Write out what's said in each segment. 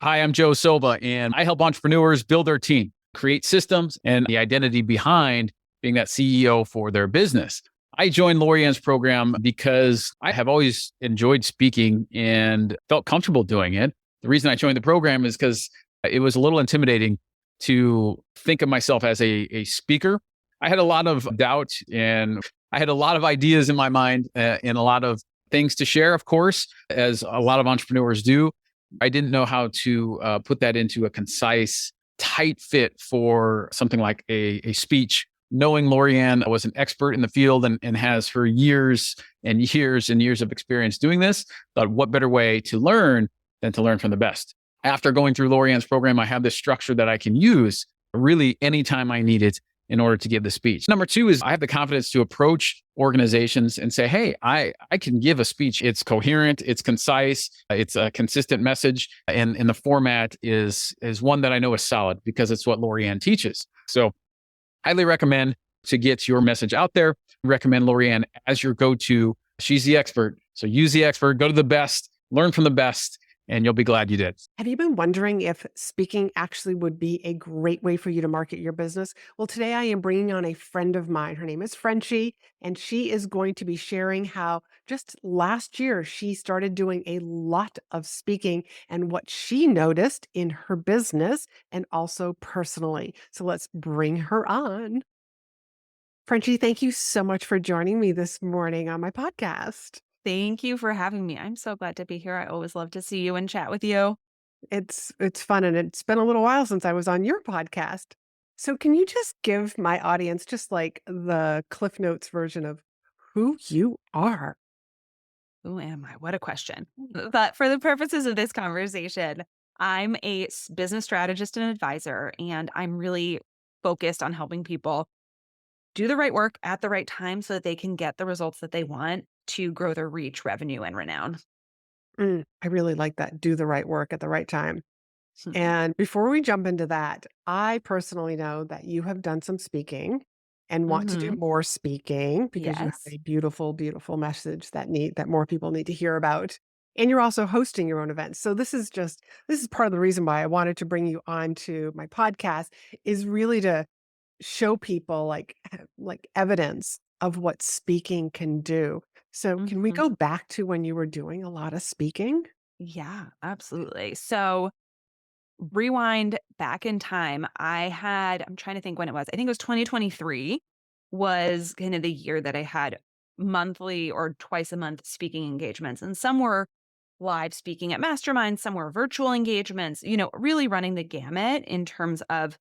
Hi, I'm Joe Silva, and I help entrepreneurs build their team, create systems, and the identity behind being that CEO for their business. I joined Laurie-Ann's program because I have always enjoyed speaking and felt comfortable doing it. The reason I joined the program is because it was a little intimidating to think of myself as a speaker. I had a lot of doubt and I had a lot of ideas in my mind and a lot of things to share, of course, as a lot of entrepreneurs do. I didn't know how to put that into a concise, tight fit for something like a speech. Knowing Laurie-Ann was an expert in the field and has for years and years and years of experience doing this, thought what better way to learn than to learn from the best. After going through Laurie-Ann's program, I have this structure that I can use really anytime I need it in order to give the speech. Number two is I have the confidence to approach organizations and say, hey, I can give a speech. It's coherent, it's concise, it's a consistent message, and the format is one that I know is solid because it's what Laurie-Ann teaches. So highly recommend to get your message out there. Recommend Laurie-Ann as your go-to. She's the expert. So use the expert, go to the best, learn from the best, and you'll be glad you did. Have you been wondering if speaking actually would be a great way for you to market your business? Well, today I am bringing on a friend of mine. Her name is Frenchie, and she is going to be sharing how just last year she started doing a lot of speaking and what she noticed in her business and also personally. So let's bring her on. Frenchie, thank you so much for joining me this morning on my podcast. Thank you for having me. I'm so glad to be here. I always love to see you and chat with you. It's fun, and it's been a little while since I was on your podcast. So can you just give my audience just like the Cliff Notes version of who you are? Who am I? What a question. But for the purposes of this conversation, I'm a business strategist and advisor, and I'm really focused on helping people do the right work at the right time so that they can get the results that they want to grow their reach, revenue, and renown. I really like that. Do the right work at the right time. And before we jump into that, I personally know that you have done some speaking and want to do Mm-hmm. more speaking because you have Yes. a beautiful, beautiful message that more people need to hear about. And you're also hosting your own events. So this is part of the reason why I wanted to bring you on to my podcast is really to show people like evidence of what speaking can do. So can we Hmm. go back to when you were doing a lot of speaking? Yeah, absolutely. So rewind back in time, I'm trying to think when it was. I think it was 2023 was kind of the year that I had monthly or twice a month speaking engagements. And some were live speaking at masterminds, some were virtual engagements, really running the gamut in terms of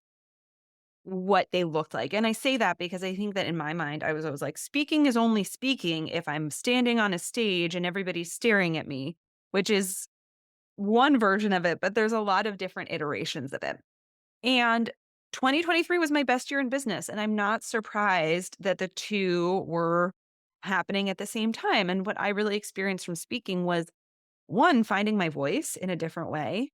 what they looked like. And I say that because I think that in my mind, I was always like, speaking is only speaking if I'm standing on a stage and everybody's staring at me, which is one version of it, but there's a lot of different iterations of it. And 2023 was my best year in business. And I'm not surprised that the two were happening at the same time. And what I really experienced from speaking was one, finding my voice in a different way.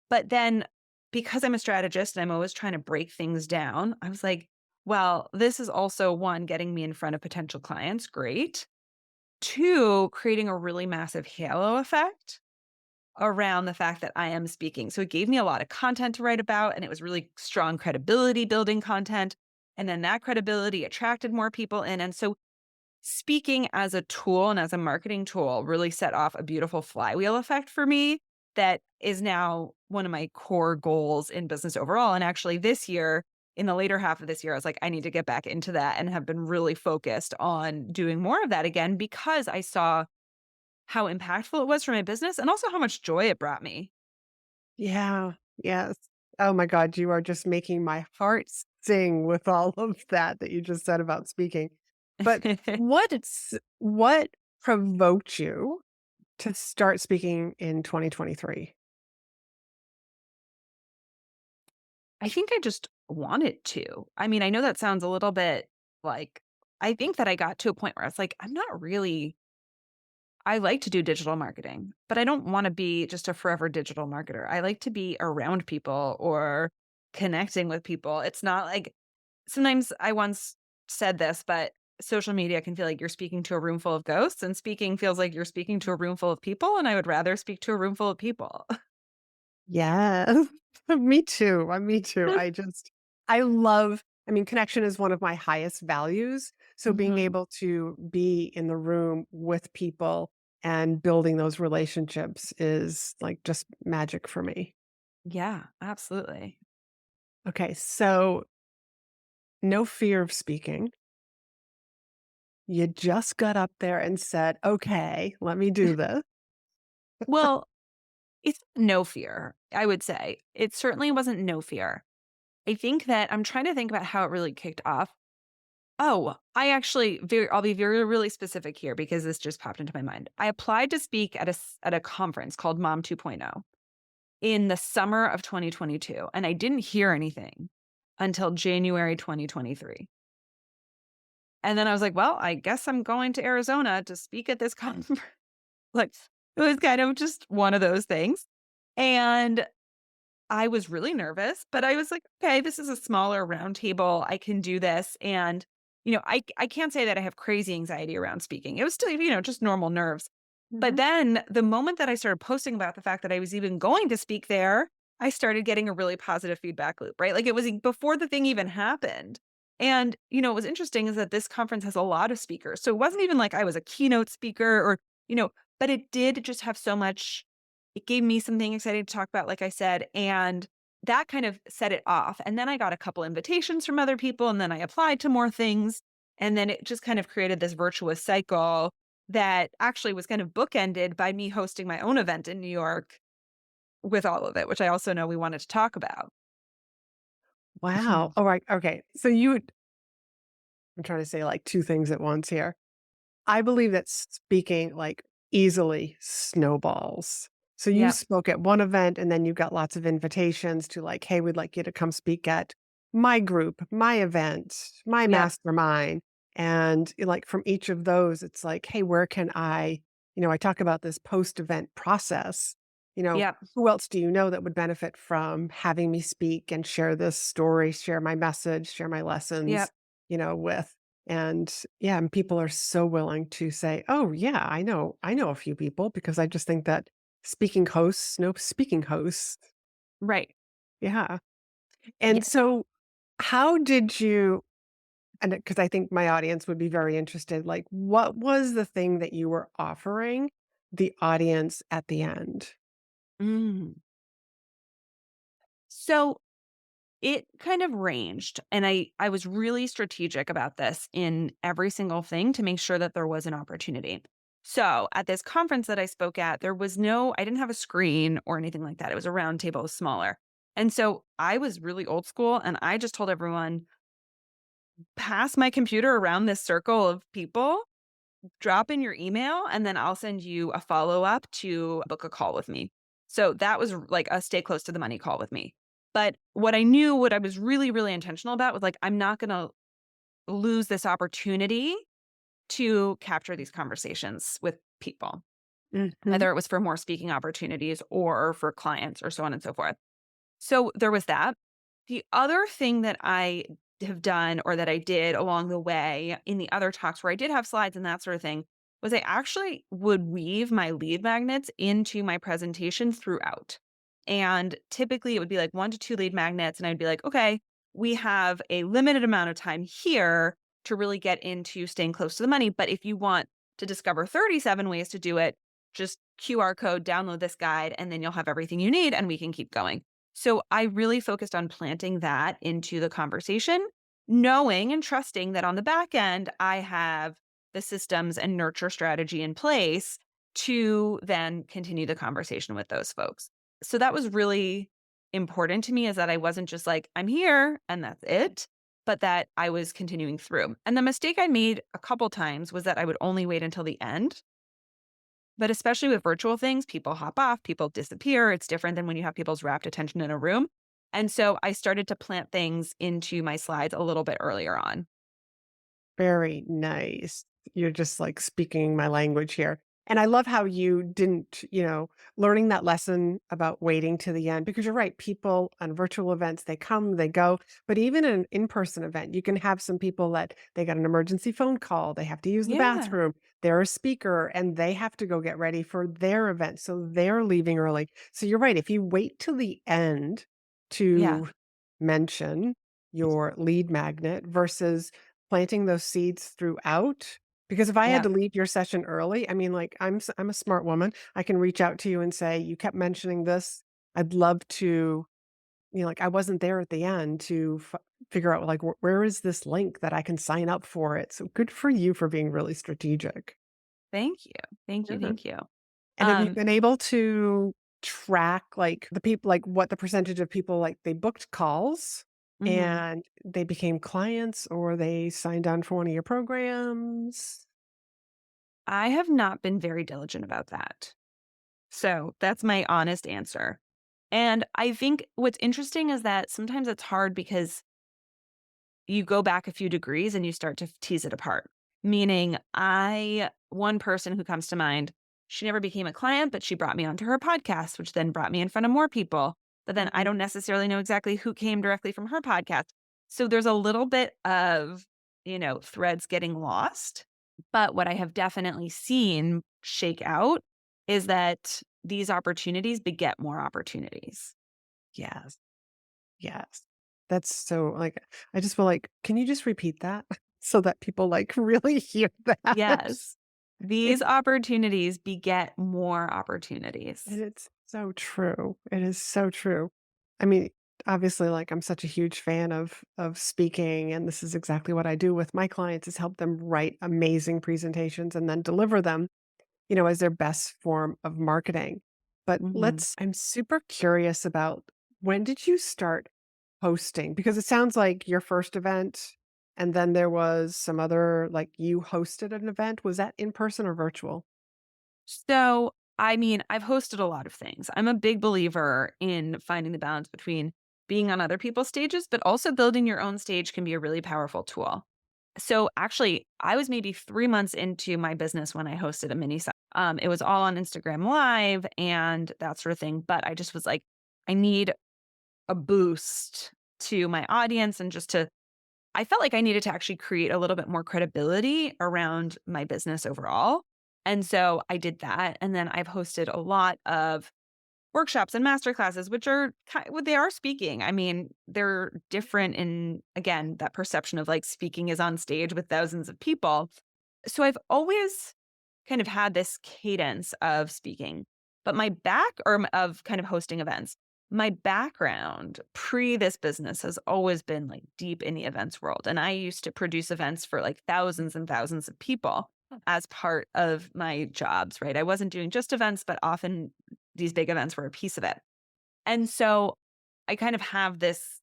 But then because I'm a strategist and I'm always trying to break things down, I was like, well, this is also one, getting me in front of potential clients. Great. Two, creating a really massive halo effect around the fact that I am speaking. So it gave me a lot of content to write about, and it was really strong credibility building content. And then that credibility attracted more people in. And so speaking as a tool and as a marketing tool really set off a beautiful flywheel effect for me that is now one of my core goals in business overall. And actually this year, in the later half of this year, I was like, I need to get back into that and have been really focused on doing more of that again because I saw how impactful it was for my business and also how much joy it brought me. Yeah. Yes. Oh my God, you are just making my heart sing with all of that you just said about speaking. But what provoked you to start speaking in 2023? I think I just wanted to. I mean, I know that sounds a little bit like, I think that I got to a point where I was like, I like to do digital marketing, but I don't want to be just a forever digital marketer. I like to be around people or connecting with people. It's not like sometimes I once said this, but social media can feel like you're speaking to a room full of ghosts, and speaking feels like you're speaking to a room full of people. And I would rather speak to a room full of people. Yes. Me too. Me too. I love, connection is one of my highest values. So being Mhm. able to be in the room with people and building those relationships is like just magic for me. Yeah, absolutely. Okay. So no fear of speaking. You just got up there and said, okay, let me do this. Well, it's no fear, I would say. It certainly wasn't no fear. I think that I'm trying to think about how it really kicked off. Oh, I actually I'll be very really specific here because this just popped into my mind. I applied to speak at at a conference called Mom 2.0 in the summer of 2022, and I didn't hear anything until January 2023. And then I was like, well, I guess I'm going to Arizona to speak at this conference. Like, it was kind of just one of those things. And I was really nervous, but I was like, okay, this is a smaller round table. I can do this. And, I can't say that I have crazy anxiety around speaking. It was still, just normal nerves. But Mhm. then the moment that I started posting about the fact that I was even going to speak there, I started getting a really positive feedback loop, right? Like it was before the thing even happened. And, what was interesting is that this conference has a lot of speakers. So it wasn't even like I was a keynote speaker or, you know, but it did just have so much, it gave me something exciting to talk about, like I said. And that kind of set it off. And then I got a couple invitations from other people, and then I applied to more things. And then it just kind of created this virtuous cycle that actually was kind of bookended by me hosting my own event in New York with all of it, which I also know we wanted to talk about. Wow. All right. Okay. I'm trying to say like two things at once here. I believe that speaking like easily snowballs. So you Yep. spoke at one event and then you got lots of invitations to like, hey, we'd like you to come speak at my group, my event, my Yep. mastermind. And like from each of those, it's like, hey, where can I talk about this post event process. Yep. Who else do you know that would benefit from having me speak and share this story, share my message, share my lessons, Yep. with? And yeah, and people are so willing to say, "Oh, yeah, I know a few people," because I just think that speaking hosts know speaking hosts. Right. Yeah. Yeah. And so how did you and because I think my audience would be very interested, like what was the thing that you were offering the audience at the end? Mm. So it kind of ranged, and I was really strategic about this in every single thing to make sure that there was an opportunity. So, at this conference that I spoke at, I didn't have a screen or anything like that. It was a round table, it was smaller. And so I was really old school and I just told everyone, pass my computer around this circle of people, drop in your email, and then I'll send you a follow-up to book a call with me. So that was like a stay close to the money call with me. But what I was really, really intentional about was like, I'm not gonna lose this opportunity to capture these conversations with people, Mhm. whether it was for more speaking opportunities or for clients or so on and so forth. So there was that. The other thing that I have done or that I did along the way in the other talks where I did have slides and that sort of thing was I actually would weave my lead magnets into my presentation throughout. And typically it would be like 1 to 2 lead magnets. And I'd be like, okay, we have a limited amount of time here to really get into staying close to the money. But if you want to discover 37 ways to do it, just QR code, download this guide, and then you'll have everything you need and we can keep going. So I really focused on planting that into the conversation, knowing and trusting that on the back end, I have the systems and nurture strategy in place to then continue the conversation with those folks. So that was really important to me is that I wasn't just like, I'm here and that's it, but that I was continuing through. And the mistake I made a couple times was that I would only wait until the end, but especially with virtual things, people hop off, people disappear. It's different than when you have people's rapt attention in a room. And so I started to plant things into my slides a little bit earlier on. Very nice. You're just like speaking my language here. And I love how you didn't, learning that lesson about waiting to the end, because you're right. People on virtual events, they come, they go. But even in an in-person event, you can have some people that they got an emergency phone call, they have to use the Yeah. bathroom, they're a speaker, and they have to go get ready for their event. So they're leaving early. So you're right. If you wait till the end Yeah. to mention your lead magnet versus planting those seeds throughout, because if I had Yeah. to leave your session early, I mean, like, I'm a smart woman. I can reach out to you and say, "You kept mentioning this. I'd love to," like, I wasn't there at the end to figure out, like, where is this link that I can sign up for it? So good for you for being really strategic. Thank you. Thank you. Yeah. Thank you. And have you Um, been able to track, like, the people, like, what the percentage of people, like, they booked calls mhm. and they became clients or they signed on for one of your programs? I have not been very diligent about that. So that's my honest answer. And I think what's interesting is that sometimes it's hard because you go back a few degrees and you start to tease it apart. Meaning, one person who comes to mind, she never became a client, but she brought me onto her podcast, which then brought me in front of more people. But then I Mhm. don't necessarily know exactly who came directly from her podcast. So there's a little bit of, threads getting lost. But what I have definitely seen shake out is that these opportunities beget more opportunities. Yes. Yes. That's so, like, I just feel like, can you just repeat that so that people, like, really hear that? Yes. These It opportunities beget more opportunities. and it's so true. It is so true. I mean, obviously, like, I'm such a huge fan of speaking, and this is exactly what I do with my clients, is help them write amazing presentations and then deliver them, as their best form of marketing. But Mhm. I'm super curious about, when did you start hosting? Because it sounds like your first event and then there was some other, like, you hosted an event. Was that in person or virtual? So, I mean, I've hosted a lot of things. I'm a big believer in finding the balance between being on other people's stages, but also building your own stage can be a really powerful tool. So, actually, I was maybe 3 months into my business when I hosted a mini site. It was all on Instagram Live and that sort of thing. But I just was like, I need a boost to my audience and I felt like I needed to actually create a little bit more credibility around my business overall. And so I did that. And then I've hosted a lot of workshops and masterclasses, which are well, they are speaking. I mean, they're different in, again, that perception of like speaking is on stage with thousands of people. So I've always kind of had this cadence of speaking, but of kind of hosting events. My background pre this business has always been like deep in the events world. And I used to produce events for like thousands and thousands of people as part of my jobs, right? I wasn't doing just events, but often these big events were a piece of it. And so I kind of have this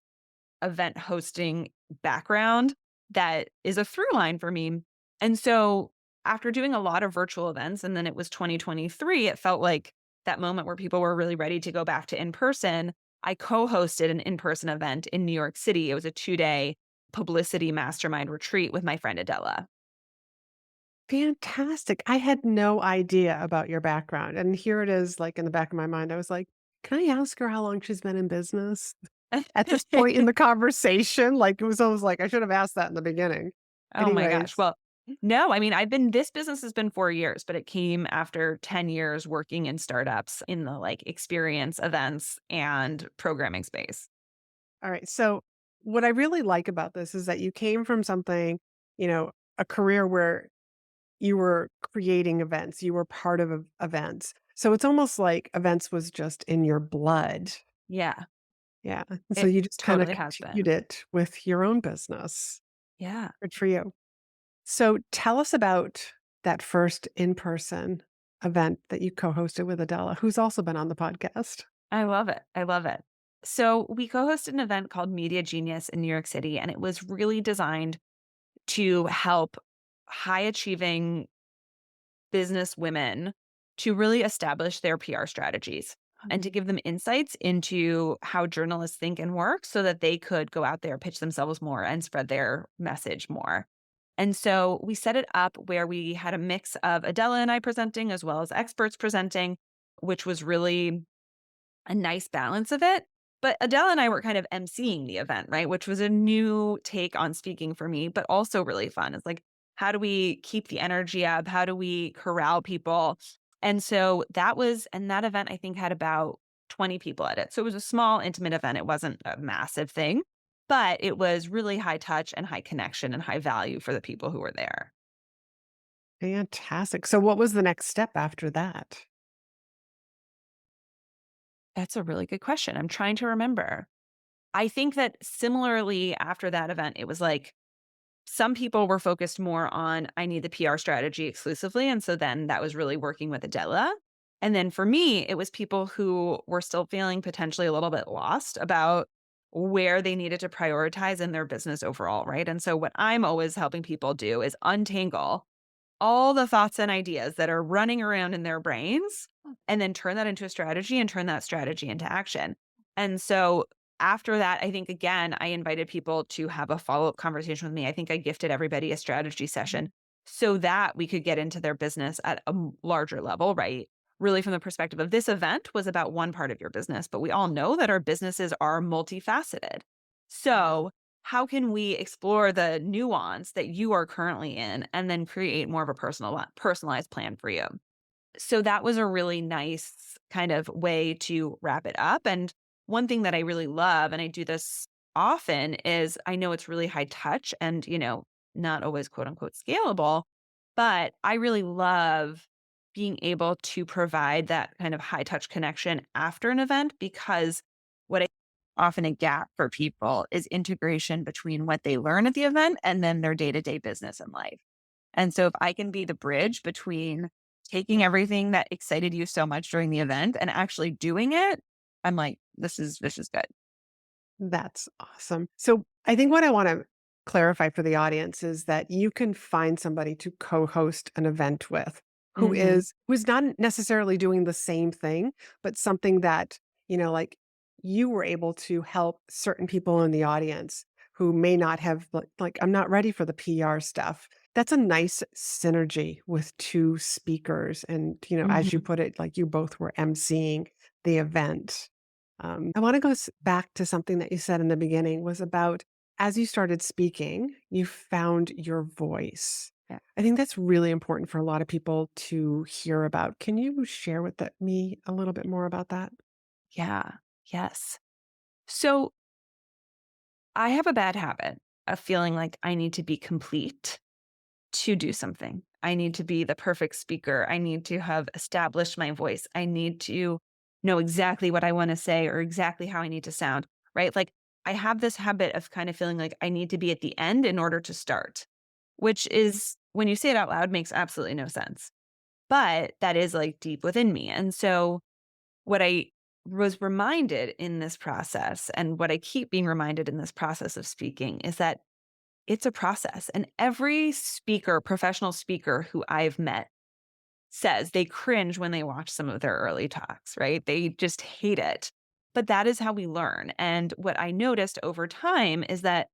event hosting background that is a through line for me. And so after doing a lot of virtual events, and then it was 2023, it felt like that moment where people were really ready to go back to in person. I co hosted an in person event in New York City. It was a 2-day publicity mastermind retreat with my friend Adela. Fantastic. I had no idea about your background. And here it is, like, in the back of my mind. I was like, can I ask her how long she's been in business? At this point in the conversation, like, it was almost like I should have asked that in the beginning. Oh my gosh. Anyways, Well, no, I mean, this business has been 4 years, but it came after 10 years working in startups in the like experience events and programming space. all right. So, what I really like about this is that you came from something, a career where you were creating events, you were part of events. So, it's almost like events was just in your blood. Yeah, Yeah. And so it you just kind of totally has continued been. it with your own business. Yeah, Good for you. So tell us about that first in-person event that you co-hosted with Adela, who's also been on the podcast. I love it. I love it. So we co-hosted an event called Media Genius in New York City, and it was really designed to help high achieving business women to really establish their PR strategies and to Mhm. give them insights into how journalists think and work so that they could go out there, pitch themselves more, and spread their message more. And so we set it up where we had a mix of Adela and I presenting as well as experts presenting, which was really a nice balance of it. But Adele and I were kind of emceeing the event, right? Which was a new take on speaking for me, but also really fun. It's like, how do we keep the energy up? How do we corral people? And so and that event I think had about 20 people at it. So it was a small, intimate event. It wasn't a massive thing, but it was really high touch and high connection and high value for the people who were there. Fantastic. So what was the next step after that? That's a really good question. I'm trying to remember. I think that similarly after that event, it was like some people were focused more on, I need the PR strategy exclusively. And so then that was really working with Adela. And then for me, it was people who were still feeling potentially a little bit lost about where they needed to prioritize in their business overall. Right. And so what I'm always helping people do is untangle all the thoughts and ideas that are running around in their brains and then turn that into a strategy and turn that strategy into action. And so after that, I think again, I invited people to have a follow-up conversation with me. I think I gifted everybody a strategy session so that we could get into their business at a larger level, right? Really from the perspective of this event was about one part of your business, but we all know that our businesses are multifaceted. So how can we explore the nuance that you are currently in and then create more of a personalized plan for you? So that was a really nice kind of way to wrap it up. And one thing that I really love, and I do this often, is I know it's really high touch and, not always quote unquote scalable, but I really love being able to provide that kind of high touch connection after an event because what I often a gap for people is integration between what they learn at the event and then their day to day business and life. And so if I can be the bridge between taking everything that excited you so much during the event and actually doing it, I'm like, this is good. That's awesome. So I think what I want to clarify for the audience is that you can find somebody to co-host an event with Mhm. who's not necessarily doing the same thing, but something that, like you were able to help certain people in the audience who may not have like I'm not ready for the PR stuff. That's a nice synergy with two speakers and, as you Mhm. put it, like you both were emceeing the event. I want to go back to something that you said in the beginning was about as you started speaking, you found your voice. Yeah. I think that's really important for a lot of people to hear about. Can you share with me a little bit more about that? Yeah. Yes. So I have a bad habit of feeling like I need to be complete to do something. I need to be the perfect speaker. I need to have established my voice. I need to know exactly what I want to say or exactly how I need to sound, right? Like I have this habit of kind of feeling like I need to be at the end in order to start, which is when you say it out loud makes absolutely no sense. But that is like deep within me. And so what I was reminded in this process and what I keep being reminded in this process of speaking is that it's a process. And every speaker, professional speaker who I've met says they cringe when they watch some of their early talks, right? They just hate it. But that is how we learn. And what I noticed over time is that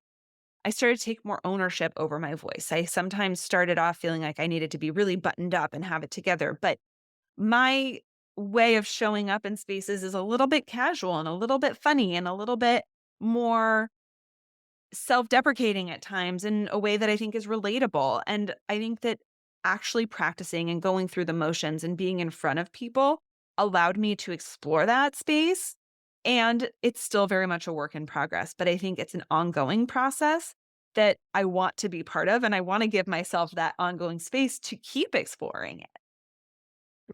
I started to take more ownership over my voice. I sometimes started off feeling like I needed to be really buttoned up and have it together. But my way of showing up in spaces is a little bit casual and a little bit funny and a little bit more self-deprecating at times in a way that I think is relatable. And I think that actually practicing and going through the motions and being in front of people allowed me to explore that space. And it's still very much a work in progress, but I think it's an ongoing process that I want to be part of. And I want to give myself that ongoing space to keep exploring it.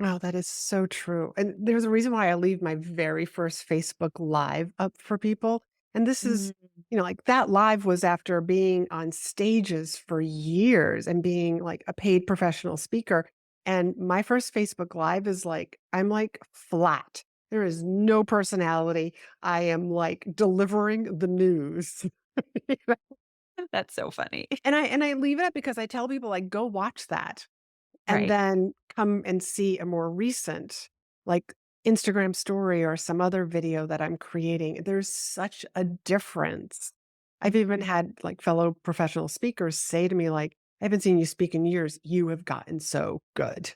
Wow, that is so true. And there's a reason why I leave my very first Facebook Live up for people. And this is, Mm. like that live was after being on stages for years and being like a paid professional speaker. And my first Facebook Live is like, I'm like flat. There is no personality. I am like delivering the news. That's so funny. And I leave it up because I tell people like, go watch that and Right. then come and see a more recent, like, Instagram story or some other video that I'm creating. There's such a difference. I've even Mhm. had, like, fellow professional speakers say to me, like, I haven't seen you speak in years. You have gotten so good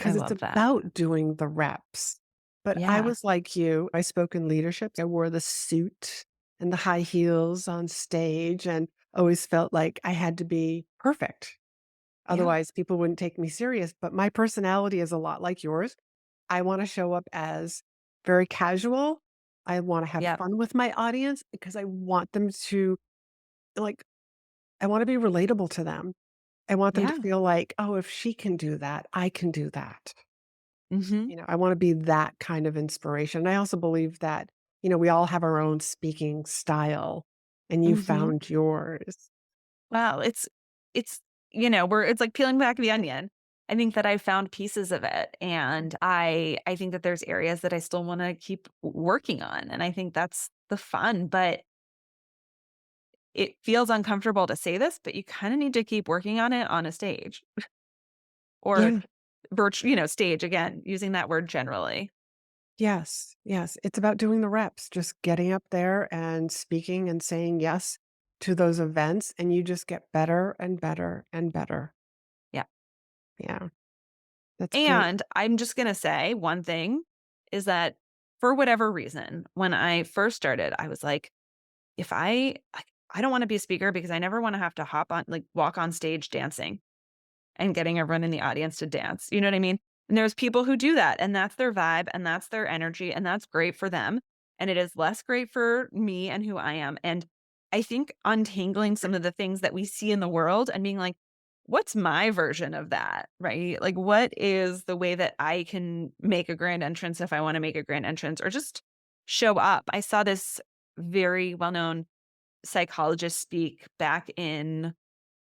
I because it's love that. about doing the reps. But I Yeah. was like you. I spoke in leadership. I wore the suit and the high heels on stage and always felt like I had to be perfect. Yeah. Otherwise, people wouldn't take me serious. But my personality is a lot like yours. I want to show up as very casual. I want to have Yep. fun with my audience because I want them to, like, I want to be relatable to them. I want them to Yeah. feel like, oh, if she can do that, I can do that. Mhm. I want to be that kind of inspiration. And I also believe that, we all have our own speaking style and you Mhm. found yours. Well, it's like peeling back the onion. I think that I found pieces of it, and I think that there's areas that I still wanna keep working on, and I think that's the fun, but it feels uncomfortable to say this, but you kinda need to keep working on it on a stage or Yeah. stage again, using that word generally. Yes. Yes. It's about doing the reps, just getting up there and speaking and saying yes to those events. And you just get better and better and better. Yeah. Yeah. That's great. And I'm just gonna say one thing is that for whatever reason, when I first started, I was like, if I don't wanna be a speaker because I never wanna have to walk on stage dancing and getting everyone in the audience to dance, you know what I mean? And there's people who do that, and that's their vibe, and that's their energy, and that's great for them, and it is less great for me and who I am, and I think untangling some of the things that we see in the world and being like, "What's my version of that?" Right? Like, what is the way that I can make a grand entrance if I wanna make a grand entrance or just show up? I saw this very well-known psychologist speak back in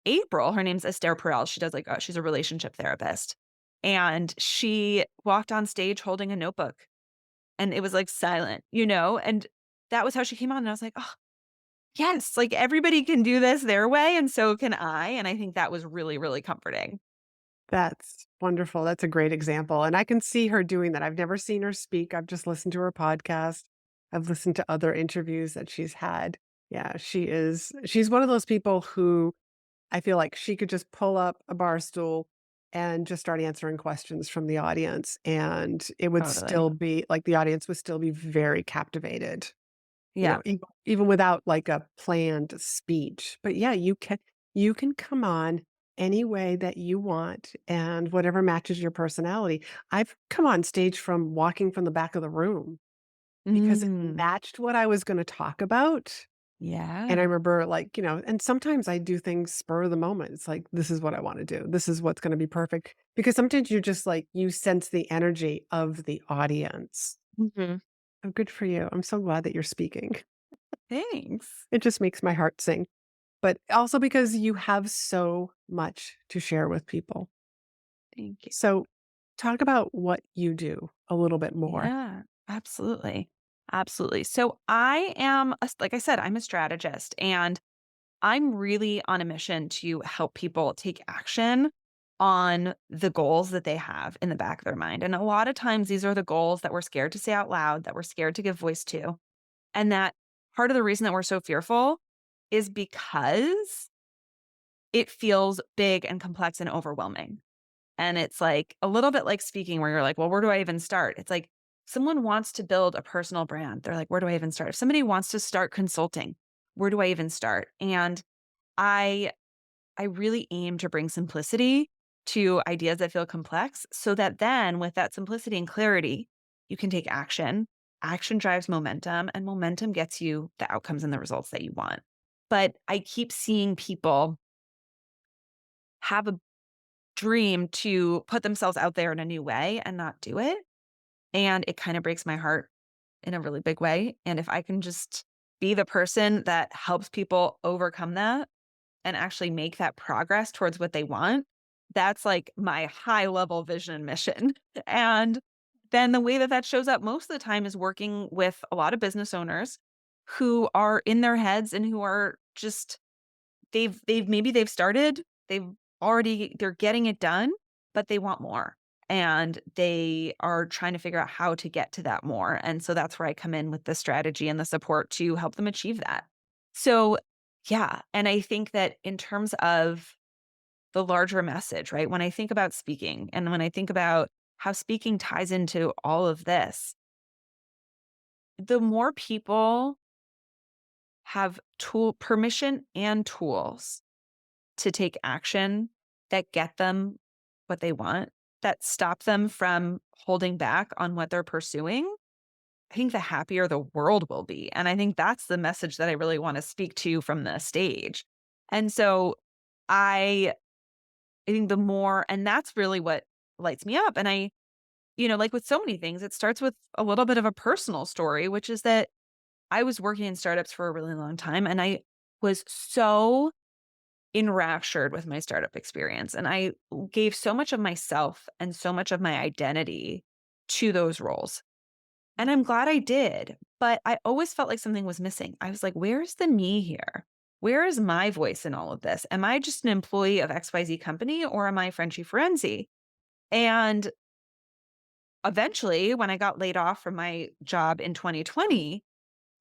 April. Her name's Esther Perel. She does she's a relationship therapist. And she walked on stage holding a notebook and it was like silent, And that was how she came on. And I was like, oh, yes, like everybody can do this their way. And so can I. And I think that was really, really comforting. That's wonderful. That's a great example. And I can see her doing that. I've never seen her speak. I've just listened to her podcast. I've listened to other interviews that she's had. Yeah, she's one of those people who I feel like she could just pull up a bar stool and just start answering questions from the audience. And it would Totally. still be like the audience would still be very captivated, Yeah. even without like a planned speech. But yeah, you can come on any way that you want and whatever matches your personality. I've come on stage from walking from the back of the room because it Mm, matched what I was going to talk about. And I yeah. remember like, and sometimes I do things spur of the moment. It's like, this is what I want to do. This is what's going to be perfect. Because sometimes you're just like, you sense the energy of the audience. Mhm. Oh, good for you. I'm so glad that you're speaking. Thanks. It just makes my heart sing. But also because you have so much to share with people. Thank you. So talk about what you do a little bit more. Yeah, absolutely. Absolutely. So like I said, I'm a strategist and I'm really on a mission to help people take action on the goals that they have in the back of their mind. And a lot of times these are the goals that we're scared to say out loud, that we're scared to give voice to. And that part of the reason that we're so fearful is because it feels big and complex and overwhelming. And it's like a little bit like speaking where you're like, well, where do I even start? It's like someone wants to build a personal brand. They're like, where do I even start? If somebody wants to start consulting, where do I even start? And I I really aim to bring simplicity to ideas that feel complex so that then with that simplicity and clarity, you can take action. Action drives momentum and momentum gets you the outcomes and the results that you want. But I keep seeing people have a dream to put themselves out there in a new way and not do it. And it kind of breaks my heart in a really big way. And if I can just be the person that helps people overcome that and actually make that progress towards what they want, that's like my high level vision and mission. And then the way that that shows up most of the time is working with a lot of business owners who are in their heads and who are just they've started, they're getting it done, but they want more. And they are trying to figure out how to get to that more. And so that's where I come in with the strategy and the support to help them achieve that. So, yeah, and I think that in terms of the larger message, right? When I think about speaking and when I think about how speaking ties into all of this, the more people have permission and tools to take action that get them what they want, that stop them from holding back on what they're pursuing, I think the happier the world will be. And I think that's the message that I really want to speak to from the stage. And so I think the more, and that's really what lights me up. And like with so many things, it starts with a little bit of a personal story, which is that I was working in startups for a really long time and I was so enraptured with my startup experience. And I gave so much of myself and so much of my identity to those roles. And I'm glad I did, but I always felt like something was missing. I was like, where's the me here? Where is my voice in all of this? Am I just an employee of XYZ company or am I Frenchie Ferenczi? And eventually, when I got laid off from my job in 2020,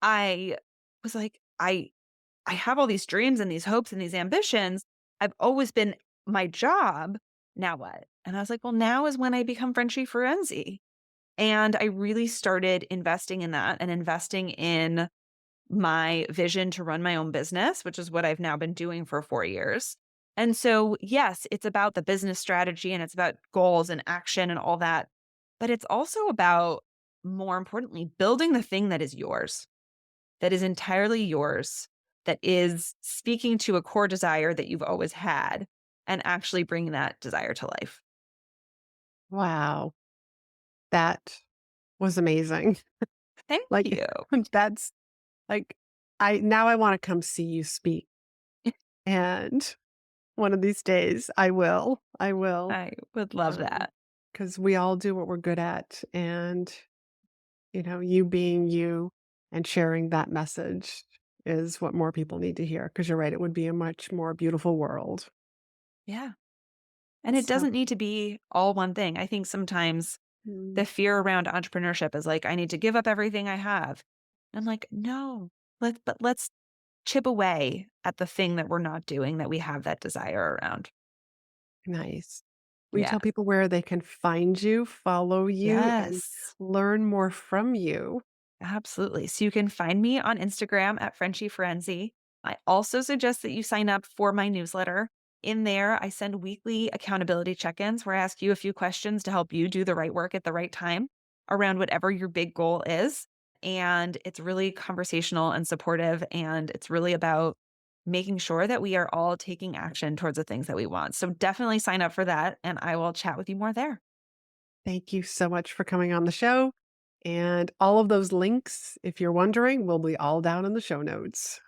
I was like, I have all these dreams and these hopes and these ambitions. I've always been my job. Now what? And I was like, well, now is when I become Frenchie Ferenczi. And I really started investing in that and investing in my vision to run my own business, which is what I've now been doing for 4 years. And so, yes, it's about the business strategy and it's about goals and action and all that. But it's also about, more importantly, building the thing that is yours, that is entirely yours, that is speaking to a core desire that you've always had and actually bringing that desire to life. Wow. That was amazing. Thank Like, you. that's like, I want to come see you speak. And one of these days I will. I would love that. Because we all do what we're good at. And, you being you and sharing that message is what more people need to hear. Because you're right, it would be a much more beautiful world. Yeah. And it So, doesn't need to be all one thing. I think sometimes mm, the fear around entrepreneurship is like, I need to give up everything I have. I'm like, no, let's chip away at the thing that we're not doing that we have that desire around. nice. Will you Yeah. tell people where they can find you, follow you, and Yes, learn more from you? absolutely. So you can find me on Instagram at Frenchie Ferenczi. I also suggest that you sign up for my newsletter. In there, I send weekly accountability check-ins where I ask you a few questions to help you do the right work at the right time around whatever your big goal is. And it's really conversational and supportive. And it's really about making sure that we are all taking action towards the things that we want. So definitely sign up for that. And I will chat with you more there. Thank you so much for coming on the show. And all of those links, if you're wondering, will be all down in the show notes.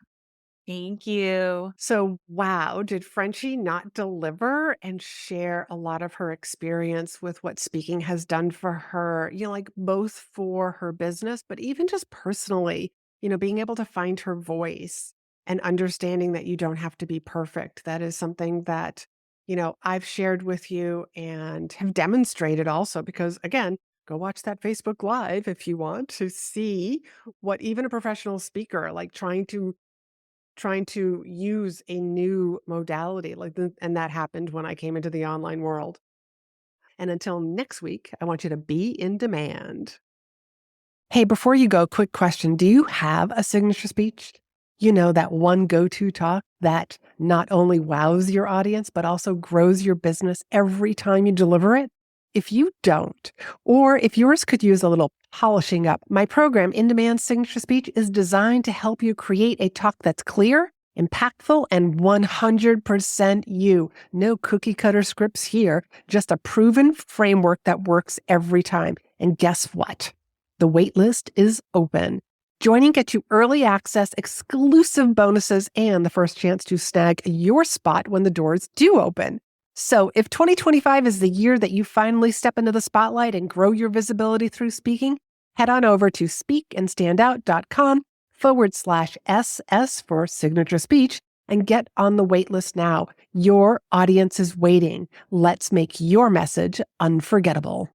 Thank you. So, wow, did Frenchie not deliver and share a lot of her experience with what speaking has done for her, like both for her business, but even just personally, being able to find her voice and understanding that you don't have to be perfect. That is something that, I've shared with you and have demonstrated also because, again, go watch that Facebook Live if you want to see what even a professional speaker, like trying to use a new modality and that happened when I came into the online world. And until next week, I want you to be in demand. Hey, before you go, quick question. Do you have a signature speech? That one go-to talk that not only wows your audience, but also grows your business every time you deliver it? If you don't, or if yours could use a little polishing up, my program, In Demand Signature Speech, is designed to help you create a talk that's clear, impactful, and 100% you. No cookie cutter scripts here, just a proven framework that works every time. And guess what? The waitlist is open. Joining gets you early access, exclusive bonuses, and the first chance to snag your spot when the doors do open. So if 2025 is the year that you finally step into the spotlight and grow your visibility through speaking, head on over to speakandstandout.com/SS for signature speech and get on the waitlist now. Your audience is waiting. Let's make your message unforgettable.